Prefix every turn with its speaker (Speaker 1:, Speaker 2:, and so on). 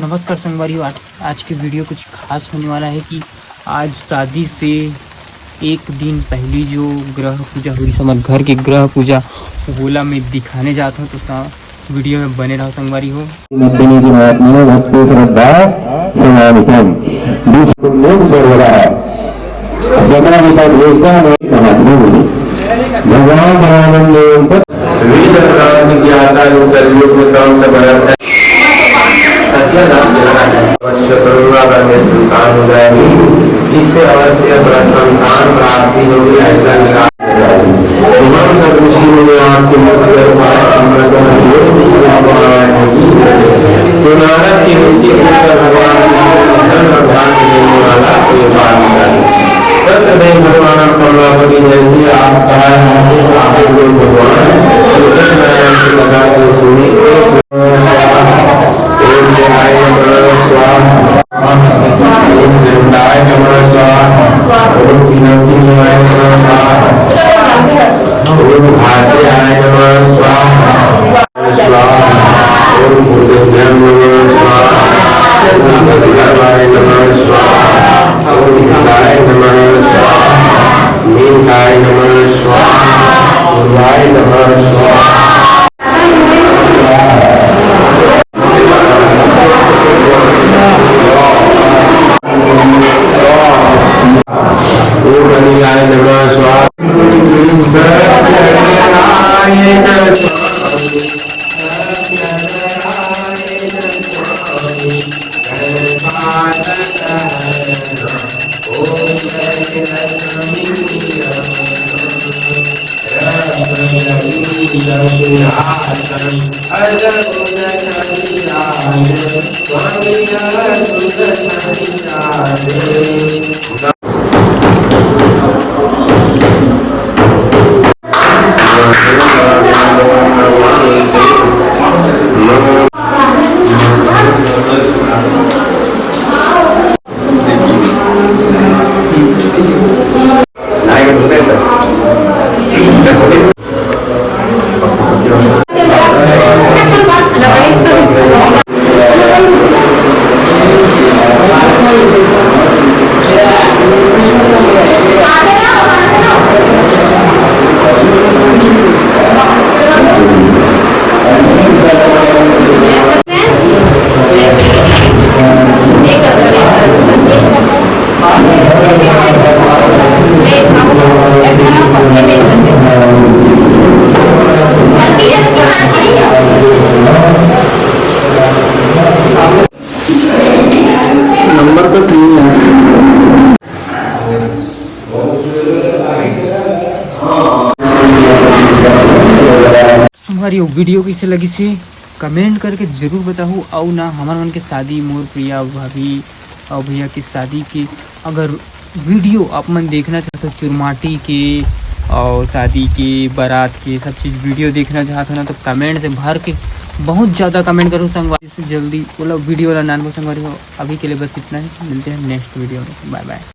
Speaker 1: नमस्कार संगवारी, आज की वीडियो कुछ खास होने वाला है कि आज शादी से एक दिन पहले जो ग्रह पूजा हुई, समझ घर की ग्रह पूजा बोला मैं दिखाने जाता हूँ, तो वीडियो में बने रहो संगवारी हो।
Speaker 2: संतान हो जाएगी, इससे अवश्य संतान प्राप्ति होगी, ऐसा तो नारद की मुक्ति भगवान भगवान कमलापति जैसे आप कहा भगवान लगा के सुनी
Speaker 1: वीडियो कैसे लगी से कमेंट करके जरूर बताओ। और ना हमारे मन के शादी मोर प्रिया भाभी और भैया की शादी के अगर वीडियो आप मन देखना चाहते हो, चुरमाटी के और शादी के बारात के सब चीज़ वीडियो देखना चाहते हो ना, तो कमेंट से भर के बहुत ज़्यादा कमेंट करो संगवारी से जल्दी बोला वीडियो वाला नान को संगवारी हो। अभी के लिए बस इतना ही, मिलते हैं नेक्स्ट वीडियो में। Bye bye.